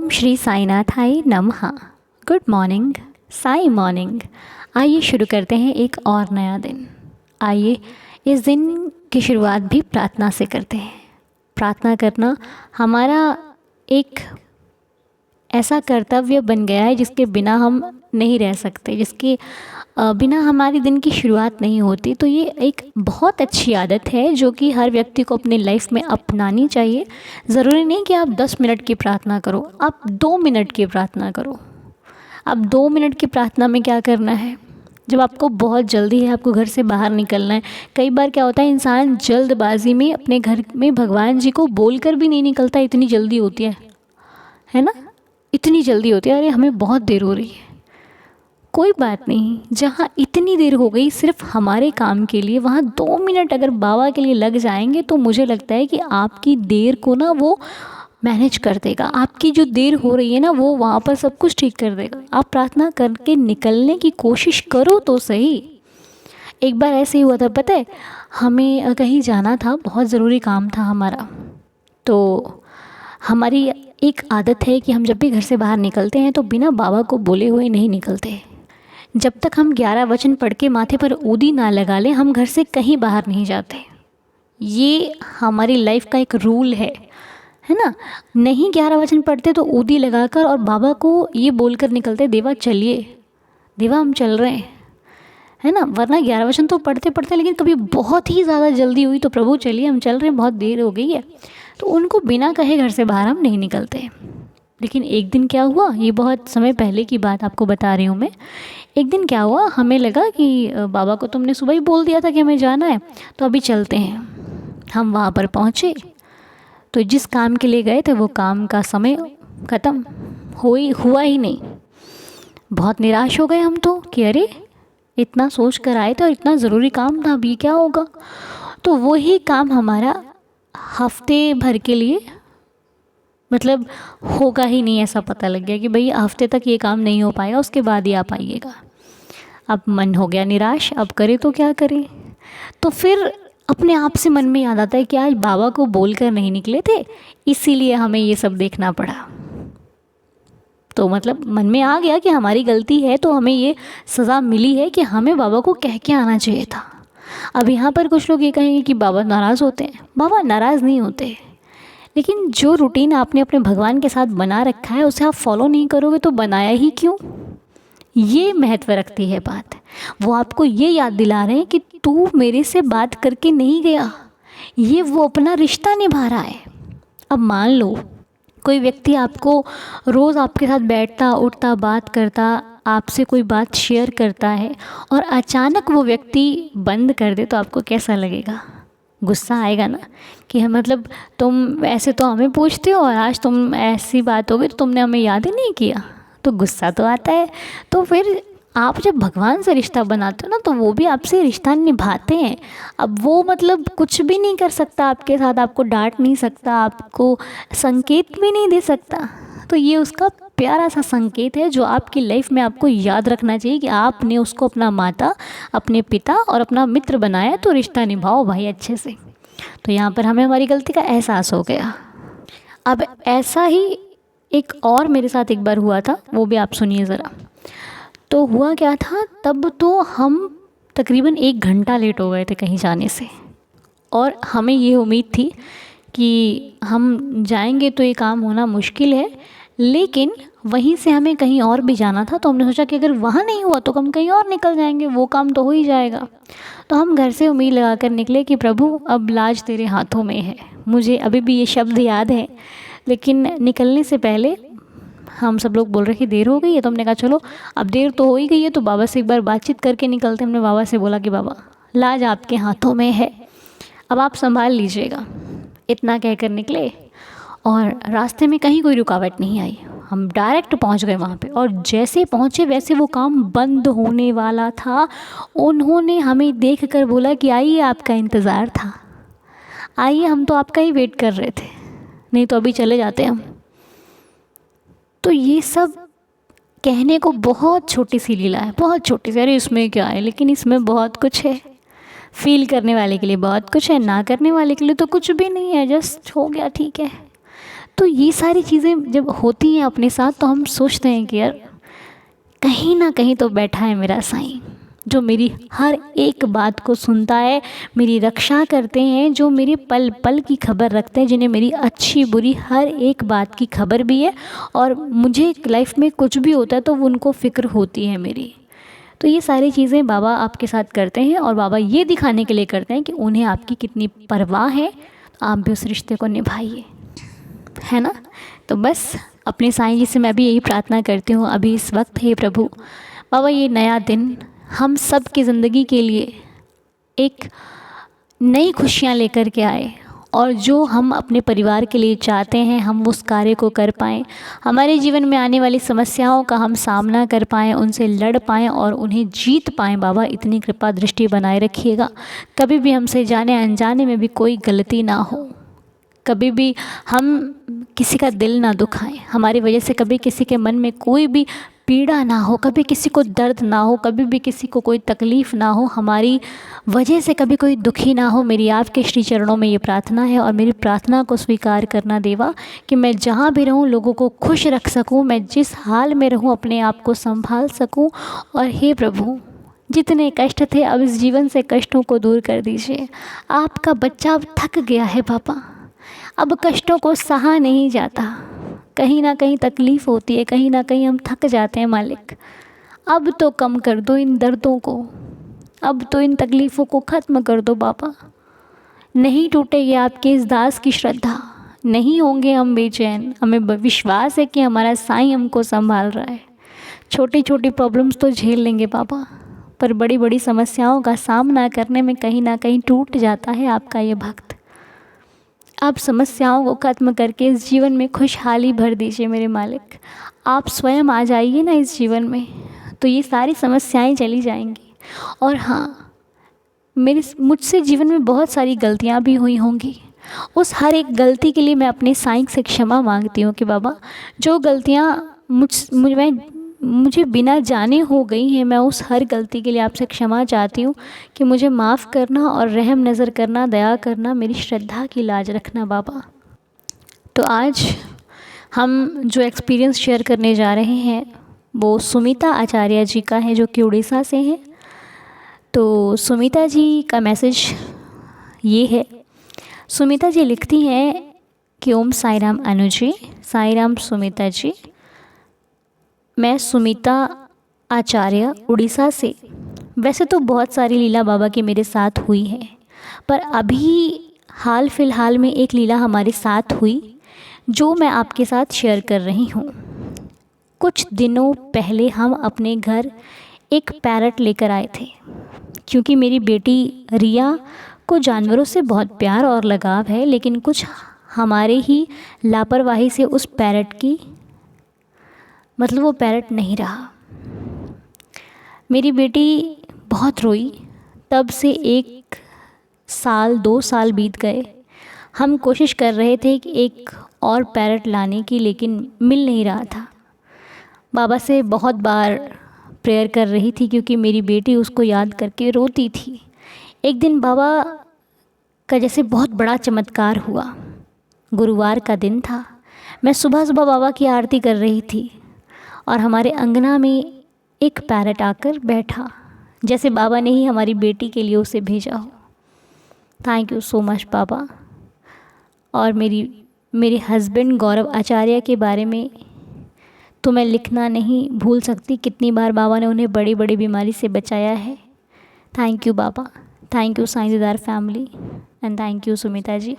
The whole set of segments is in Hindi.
श्री साईनाथाय नमः। Good morning, Sai morning. आइए शुरू करते हैं एक और नया दिन। आइए इस दिन की शुरुआत भी प्रार्थना से करते हैं। प्रार्थना करना हमारा एक ऐसा कर्तव्य बन गया है जिसके बिना हम नहीं रह सकते, जिसके बिना हमारी दिन की शुरुआत नहीं होती। तो ये एक बहुत अच्छी आदत है जो कि हर व्यक्ति को अपनी लाइफ में अपनानी चाहिए। ज़रूरी नहीं कि आप 10 मिनट की प्रार्थना करो, आप 2 मिनट की प्रार्थना करो। अब 2 मिनट की प्रार्थना में क्या करना है? जब आपको बहुत जल्दी है, आपको घर से बाहर निकलना है। कई बार क्या होता है, इंसान जल्दबाजी में अपने घर में भगवान जी को बोलकर भी नहीं निकलता, इतनी जल्दी होती है ना? इतनी जल्दी होती है, अरे हमें बहुत देर हो रही है। कोई बात नहीं, जहाँ इतनी देर हो गई सिर्फ हमारे काम के लिए, वहाँ 2 मिनट अगर बाबा के लिए लग जाएंगे तो मुझे लगता है कि आपकी देर को ना वो मैनेज कर देगा। आपकी जो देर हो रही है ना, वो वहाँ पर सब कुछ ठीक कर देगा। आप प्रार्थना करके निकलने की कोशिश करो तो सही। एक बार ऐसे ही हुआ था, पता है, हमें कहीं जाना था, बहुत ज़रूरी काम था हमारा। तो हमारी एक आदत है कि हम जब भी घर से बाहर निकलते हैं तो बिना बाबा को बोले हुए नहीं निकलते। जब तक हम 11 वचन पढ़ के माथे पर ऊदी ना लगा लें, हम घर से कहीं बाहर नहीं जाते। ये हमारी लाइफ का एक रूल है ना? नहीं 11 वचन पढ़ते तो ऊदी लगाकर और बाबा को ये बोलकर निकलते, देवा चलिए, देवा हम चल रहे हैं, है ना? वरना 11 वचन तो पढ़ते पढ़ते, लेकिन कभी बहुत ही ज़्यादा जल्दी हुई तो प्रभु चलिए हम चल रहे हैं, बहुत देर हो गई है, तो उनको बिना कहे घर से बाहर हम नहीं निकलते। लेकिन एक दिन क्या हुआ, ये बहुत समय पहले की बात आपको बता रही हूँ मैं। एक दिन क्या हुआ, हमें लगा कि बाबा को तुमने सुबह ही बोल दिया था कि हमें जाना है, तो अभी चलते हैं। हम वहाँ पर पहुँचे तो जिस काम के लिए गए थे वो काम का समय ख़त्म हुआ ही नहीं। बहुत निराश हो गए हम तो कि अरे इतना सोच कर आए थे और इतना ज़रूरी काम था, अभी क्या होगा। तो वही काम हमारा हफ्ते भर के लिए मतलब होगा ही नहीं, ऐसा पता लग गया कि भाई हफ्ते तक ये काम नहीं हो पाएगा, उसके बाद ही आप आइएगा। अब मन हो गया निराश, अब करें तो क्या करें। तो फिर अपने आप से मन में याद आता है कि आज बाबा को बोलकर नहीं निकले थे, इसीलिए हमें ये सब देखना पड़ा। तो मतलब मन में आ गया कि हमारी गलती है, तो हमें ये सज़ा मिली है कि हमें बाबा को कह के आना चाहिए था। अब यहाँ पर कुछ लोग ये कहेंगे कि बाबा नाराज़ होते हैं। बाबा नाराज़ नहीं होते, लेकिन जो रूटीन आपने अपने भगवान के साथ बना रखा है उसे आप फॉलो नहीं करोगे तो बनाया ही क्यों? ये महत्व रखती है बात। वो आपको ये याद दिला रहे हैं कि तू मेरे से बात करके नहीं गया, ये वो अपना रिश्ता निभा रहा है। अब मान लो कोई व्यक्ति आपको रोज़ आपके साथ बैठता उठता बात करता, आपसे कोई बात शेयर करता है और अचानक वो व्यक्ति बंद कर दे, तो आपको कैसा लगेगा? गुस्सा आएगा ना कि मतलब तुम ऐसे तो हमें पूछते हो और आज तुम ऐसी बात हो गई तो तुमने हमें याद ही नहीं किया, तो गुस्सा तो आता है। तो फिर आप जब भगवान से रिश्ता बनाते हो ना, तो वो भी आपसे रिश्ता निभाते हैं। अब वो मतलब कुछ भी नहीं कर सकता आपके साथ, आपको डांट नहीं सकता, आपको संकेत भी नहीं दे सकता। तो ये उसका प्यारा सा संकेत है जो आपकी लाइफ में आपको याद रखना चाहिए कि आपने उसको अपना माता, अपने पिता और अपना मित्र बनाया, तो रिश्ता निभाओ भाई अच्छे से। तो यहाँ पर हमें हमारी गलती का एहसास हो गया। अब ऐसा ही एक और मेरे साथ एक बार हुआ था, वो भी आप सुनिए ज़रा। तो हुआ क्या था, तब तो हम तकरीबन 1 घंटा लेट हो गए थे कहीं जाने से, और हमें ये उम्मीद थी कि हम जाएंगे तो ये काम होना मुश्किल है, लेकिन वहीं से हमें कहीं और भी जाना था। तो हमने सोचा कि अगर वहाँ नहीं हुआ तो हम कहीं और निकल जाएंगे, वो काम तो हो ही जाएगा। तो हम घर से उम्मीद लगा कर निकले कि प्रभु अब लाज तेरे हाथों में है। मुझे अभी भी ये शब्द याद है। लेकिन निकलने से पहले हम सब लोग बोल रहे कि देर हो गई है, तो हमने कहा चलो अब देर तो हो ही गई है तो बाबा से एक बार बातचीत करके निकलते। हमने बाबा से बोला कि बाबा लाज आपके हाथों में है, अब आप संभाल लीजिएगा। इतना कहकर निकले और रास्ते में कहीं कोई रुकावट नहीं आई, हम डायरेक्ट पहुंच गए वहाँ पे। और जैसे पहुँचे वैसे वो काम बंद होने वाला था। उन्होंने हमें देखकर बोला कि आइए, आपका इंतज़ार था, आइए, हम तो आपका ही वेट कर रहे थे, नहीं तो अभी चले जाते हम। तो ये सब कहने को बहुत छोटी सी लीला है, बहुत छोटी सी, अरे इसमें क्या है, लेकिन इसमें बहुत कुछ है। फील करने वाले के लिए बहुत कुछ है, ना करने वाले के लिए तो कुछ भी नहीं है, जस्ट हो गया ठीक है। तो ये सारी चीज़ें जब होती हैं अपने साथ तो हम सोचते हैं कि यार कहीं ना कहीं तो बैठा है मेरा साईं, जो मेरी हर एक बात को सुनता है, मेरी रक्षा करते हैं, जो मेरे पल पल की खबर रखते हैं, जिन्हें मेरी अच्छी बुरी हर एक बात की खबर भी है, और मुझे लाइफ में कुछ भी होता है तो उनको फ़िक्र होती है मेरी। तो ये सारी चीज़ें बाबा आपके साथ करते हैं, और बाबा ये दिखाने के लिए करते हैं कि उन्हें आपकी कितनी परवाह है, तो आप भी उस रिश्ते को निभाइए, है ना। तो बस अपने साईं जी से मैं भी यही प्रार्थना करती हूँ अभी इस वक्त, हे प्रभु बाबा ये नया दिन हम सब की ज़िंदगी के लिए एक नई खुशियाँ लेकर के आए, और जो हम अपने परिवार के लिए चाहते हैं हम उस कार्य को कर पाएँ, हमारे जीवन में आने वाली समस्याओं का हम सामना कर पाएँ, उनसे लड़ पाएँ और उन्हें जीत पाएँ। बाबा इतनी कृपा दृष्टि बनाए रखिएगा, कभी भी हमसे जाने अनजाने में भी कोई गलती ना हो, कभी भी हम किसी का दिल ना दुखाएं, हमारी वजह से कभी किसी के मन में कोई भी पीड़ा ना हो, कभी किसी को दर्द ना हो, कभी भी किसी को कोई तकलीफ़ ना हो, हमारी वजह से कभी कोई दुखी ना हो। मेरी आपके श्री चरणों में ये प्रार्थना है, और मेरी प्रार्थना को स्वीकार करना देवा, कि मैं जहाँ भी रहूँ लोगों को खुश रख सकूँ, मैं जिस हाल में रहूँ अपने आप को संभाल सकूँ। और हे प्रभु जितने कष्ट थे अब इस जीवन से कष्टों को दूर कर दीजिए। आपका बच्चा अब थक गया है पापा, अब कष्टों को सहा नहीं जाता, कहीं ना कहीं तकलीफ़ होती है, कहीं ना कहीं हम थक जाते हैं मालिक। अब तो कम कर दो इन दर्दों को, अब तो इन तकलीफ़ों को ख़त्म कर दो बाबा। नहीं टूटेगी आपके इस दास की श्रद्धा, नहीं होंगे हम बेचैन, हमें विश्वास है कि हमारा साईं हमको संभाल रहा है। छोटी छोटी प्रॉब्लम्स तो झेल लेंगे बाबा, पर बड़ी बड़ी समस्याओं का सामना करने में कहीं ना कहीं टूट जाता है आपका ये भक्त। आप समस्याओं को ख़त्म करके इस जीवन में खुशहाली भर दीजिए मेरे मालिक। आप स्वयं आ जाइए ना इस जीवन में, तो ये सारी समस्याएं चली जाएंगी। और हाँ, मुझसे जीवन में बहुत सारी गलतियां भी हुई होंगी, उस हर एक गलती के लिए मैं अपने साईं से क्षमा मांगती हूँ कि बाबा जो गलतियाँ मुझे बिना जाने हो गई हैं, मैं उस हर गलती के लिए आपसे क्षमा चाहती हूँ कि मुझे माफ़ करना और रहम नज़र करना, दया करना, मेरी श्रद्धा की लाज रखना बाबा। तो आज हम जो एक्सपीरियंस शेयर करने जा रहे हैं वो सुमिता आचार्य जी का है, जो कि उड़ीसा से हैं। तो सुमिता जी का मैसेज ये है। सुमिता जी लिखती हैं कि ओम साई राम अनु जी, साई राम सुमिता जी, मैं सुमिता आचार्य उड़ीसा से। वैसे तो बहुत सारी लीला बाबा की मेरे साथ हुई है, पर अभी हाल फिलहाल में एक लीला हमारे साथ हुई जो मैं आपके साथ शेयर कर रही हूँ। कुछ दिनों पहले हम अपने घर एक पैरट लेकर आए थे, क्योंकि मेरी बेटी रिया को जानवरों से बहुत प्यार और लगाव है, लेकिन कुछ हमारे ही लापरवाही से उस पैरट की वो पैरट नहीं रहा। मेरी बेटी बहुत रोई, तब से 1 साल 2 साल बीत गए। हम कोशिश कर रहे थे कि एक और पैरट लाने की, लेकिन मिल नहीं रहा था। बाबा से बहुत बार प्रेयर कर रही थी, क्योंकि मेरी बेटी उसको याद करके रोती थी। एक दिन बाबा का जैसे बहुत बड़ा चमत्कार हुआ। गुरुवार का दिन था, मैं सुबह सुबह बाबा की आरती कर रही थी और हमारे अंगना में एक पैरट आकर बैठा, जैसे बाबा ने ही हमारी बेटी के लिए उसे भेजा हो। थैंक यू सो मच बाबा। और मेरे हस्बैंड गौरव आचार्य के बारे में तो मैं लिखना नहीं भूल सकती, कितनी बार बाबा ने उन्हें बड़ी बड़ी बीमारी से बचाया है। थैंक यू बाबा, thank you Sai Didar family, and thank you Sumita ji.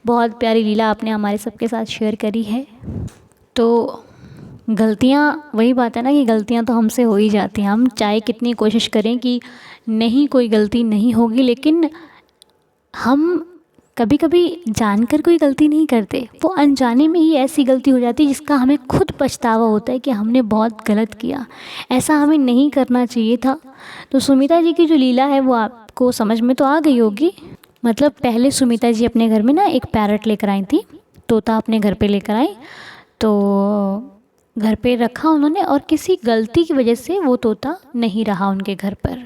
बहुत प्यारी लीला आपने हमारे सबके साथ शेयर करी है। तो गलतियाँ, वही बात है ना कि गलतियाँ तो हमसे हो ही जाती हैं। हम चाहे कितनी कोशिश करें कि नहीं कोई गलती नहीं होगी, लेकिन हम कभी कभी जानकर कोई गलती नहीं करते, वो अनजाने में ही ऐसी गलती हो जाती है जिसका हमें खुद पछतावा होता है कि हमने बहुत गलत किया, ऐसा हमें नहीं करना चाहिए था। तो सुमिता जी की जो लीला है वो आपको समझ में तो आ गई होगी। पहले सुमिता जी अपने घर में ना एक पैरट लेकर आई थी, तोता अपने घर पे लेकर आई, तो घर पे रखा उन्होंने और किसी गलती की वजह से वो तोता नहीं रहा उनके घर पर।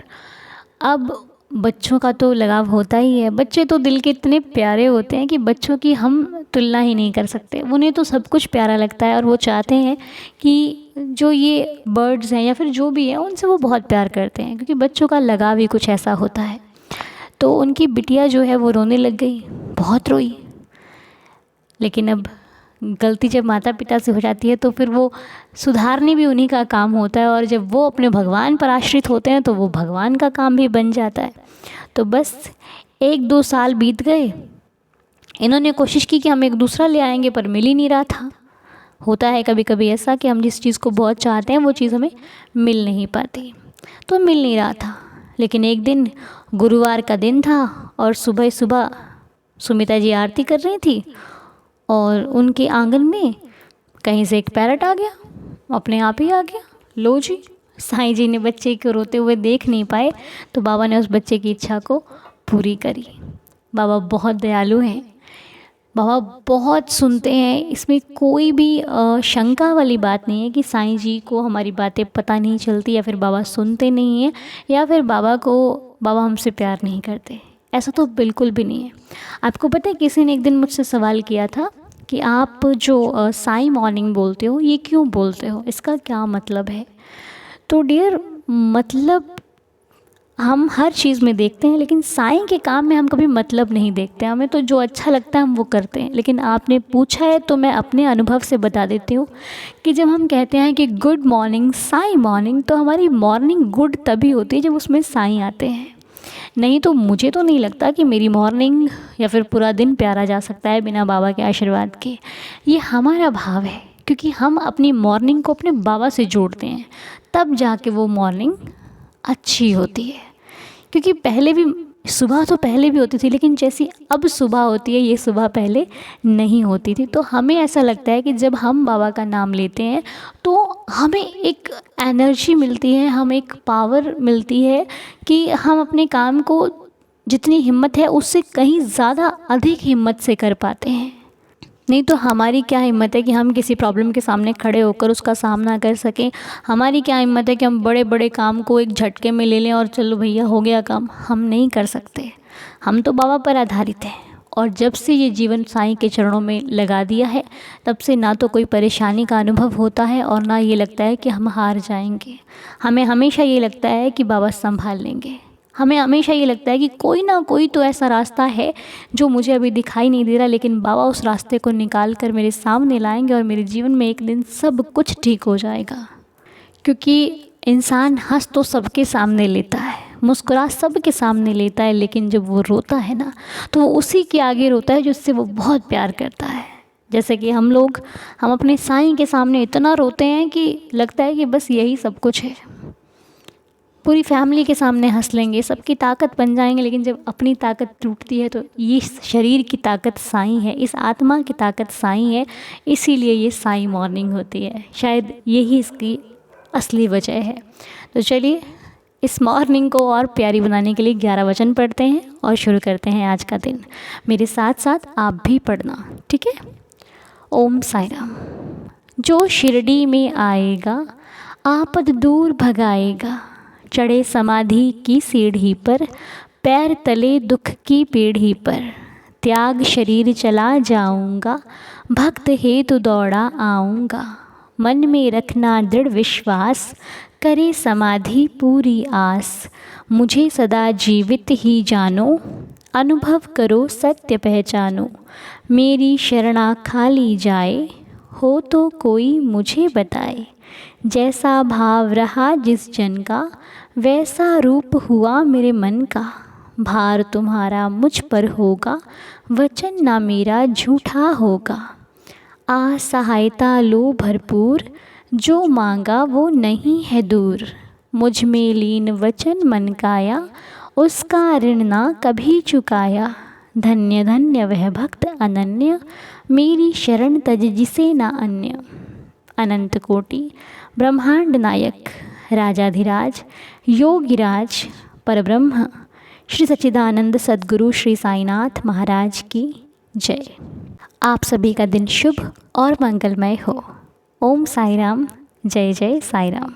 अब बच्चों का तो लगाव होता ही है। बच्चे तो दिल के इतने प्यारे होते हैं कि बच्चों की हम तुलना ही नहीं कर सकते। उन्हें तो सब कुछ प्यारा लगता है और वो चाहते हैं कि जो ये बर्ड्स हैं या फिर जो भी है उनसे वो बहुत प्यार करते हैं, क्योंकि बच्चों का लगाव ही कुछ ऐसा होता है। तो उनकी बिटिया जो है वो रोने लग गई, बहुत रोई। लेकिन अब गलती जब माता पिता से हो जाती है तो फिर वो सुधारने भी उन्हीं का काम होता है, और जब वो अपने भगवान पर आश्रित होते हैं तो वो भगवान का काम भी बन जाता है। तो बस 1-2 साल बीत गए। इन्होंने कोशिश की कि हम एक दूसरा ले आएंगे, पर मिल ही नहीं रहा था। होता है कभी कभी ऐसा कि हम जिस चीज़ को बहुत चाहते हैं वो चीज़ हमें मिल नहीं पाती, तो मिल नहीं रहा था। लेकिन एक दिन गुरुवार का दिन था और सुबह सुबह सुमिता जी आरती कर रही थी और उनके आंगन में कहीं से एक पैरट आ गया, अपने आप ही आ गया। लो जी, साईं जी ने बच्चे को रोते हुए देख नहीं पाए तो बाबा ने उस बच्चे की इच्छा को पूरी करी। बाबा बहुत दयालु हैं, बाबा बहुत सुनते हैं। इसमें कोई भी शंका वाली बात नहीं है कि साईं जी को हमारी बातें पता नहीं चलती या फिर बाबा सुनते नहीं हैं या फिर बाबा हमसे प्यार नहीं करते। ऐसा तो बिल्कुल भी नहीं है। आपको पता है, किसी ने एक दिन मुझसे सवाल किया था कि आप जो साईं मॉर्निंग बोलते हो ये क्यों बोलते हो, इसका क्या मतलब है। तो डियर, मतलब हम हर चीज़ में देखते हैं, लेकिन साईं के काम में हम कभी मतलब नहीं देखते। हमें तो जो अच्छा लगता है हम वो करते हैं। लेकिन आपने पूछा है तो मैं अपने अनुभव से बता देती हूँ कि जब हम कहते हैं कि गुड मॉर्निंग साईं मॉर्निंग, तो हमारी मॉर्निंग गुड तभी होती है जब उसमें साईं आते हैं। नहीं तो मुझे तो नहीं लगता कि मेरी मॉर्निंग या फिर पूरा दिन प्यारा जा सकता है बिना बाबा के आशीर्वाद के। ये हमारा भाव है, क्योंकि हम अपनी मॉर्निंग को अपने बाबा से जोड़ते हैं, तब जाके वो मॉर्निंग अच्छी होती है। क्योंकि पहले भी सुबह तो पहले भी होती थी, लेकिन जैसी अब सुबह होती है ये सुबह पहले नहीं होती थी। तो हमें ऐसा लगता है कि जब हम बाबा का नाम लेते हैं तो हमें एक एनर्जी मिलती है, हमें एक पावर मिलती है कि हम अपने काम को जितनी हिम्मत है उससे कहीं ज़्यादा अधिक हिम्मत से कर पाते हैं। नहीं तो हमारी क्या हिम्मत है कि हम किसी प्रॉब्लम के सामने खड़े होकर उसका सामना कर सकें। हमारी क्या हिम्मत है कि हम बड़े बड़े काम को एक झटके में ले लें और चलो भैया हो गया काम। हम नहीं कर सकते। हम तो बाबा पर आधारित हैं, और जब से ये जीवन साईं के चरणों में लगा दिया है तब से ना तो कोई परेशानी का अनुभव होता है और ना ये लगता है कि हम हार जाएंगे। हमें हमेशा ये लगता है कि बाबा संभाल लेंगे। हमें हमेशा ये लगता है कि कोई ना कोई तो ऐसा रास्ता है जो मुझे अभी दिखाई नहीं दे रहा, लेकिन बाबा उस रास्ते को निकाल कर मेरे सामने लाएंगे और मेरे जीवन में एक दिन सब कुछ ठीक हो जाएगा। क्योंकि इंसान हंस तो सबके सामने लेता है, मुस्कुरा सबके सामने लेता है, लेकिन जब वो रोता है ना तो वो उसी के आगे रोता है जिससे वो बहुत प्यार करता है। जैसे कि हम अपने साईं के सामने इतना रोते हैं कि लगता है कि बस यही सब कुछ है। पूरी फैमिली के सामने हंस लेंगे, सबकी ताकत बन जाएंगे, लेकिन जब अपनी ताकत टूटती है तो ये शरीर की ताकत साईं है, इस आत्मा की ताकत साईं है। इसीलिए ये साईं मॉर्निंग होती है। शायद यही इसकी असली वजह है। तो चलिए इस मॉर्निंग को और प्यारी बनाने के लिए 11 वचन पढ़ते हैं और शुरू करते हैं आज का दिन। मेरे साथ साथ आप भी पढ़ना, ठीक है। ओम साईं राम। जो शिरडी में आएगा आपद दूर भगाएगा, चढ़े समाधि की सीढ़ी पर, पैर तले दुख की पीढ़ी पर, त्याग शरीर चला जाऊंगा, भक्त हेतु दौड़ा आऊंगा, मन में रखना दृढ़ विश्वास, करे समाधि पूरी आस, मुझे सदा जीवित ही जानो, अनुभव करो सत्य पहचानो, मेरी शरणा खाली जाए, हो तो कोई मुझे बताए, जैसा भाव रहा जिस जन का, वैसा रूप हुआ मेरे मन का, भार तुम्हारा मुझ पर होगा, वचन ना मेरा झूठा होगा, आ सहायता लो भरपूर, जो मांगा वो नहीं है दूर, मुझ में लीन वचन मन काया, उसका ऋण ना कभी चुकाया, धन्य धन्य वह भक्त अनन्य, मेरी शरण तज जिसे ना अन्य, अनंत कोटि ब्रह्मांड नायक राजाधिराज योगिराज परब्रह्म श्री सच्चिदानंद सद्गुरु श्री साईनाथ महाराज की जय। आप सभी का दिन शुभ और मंगलमय हो। ओम साई राम। जय जय साई राम।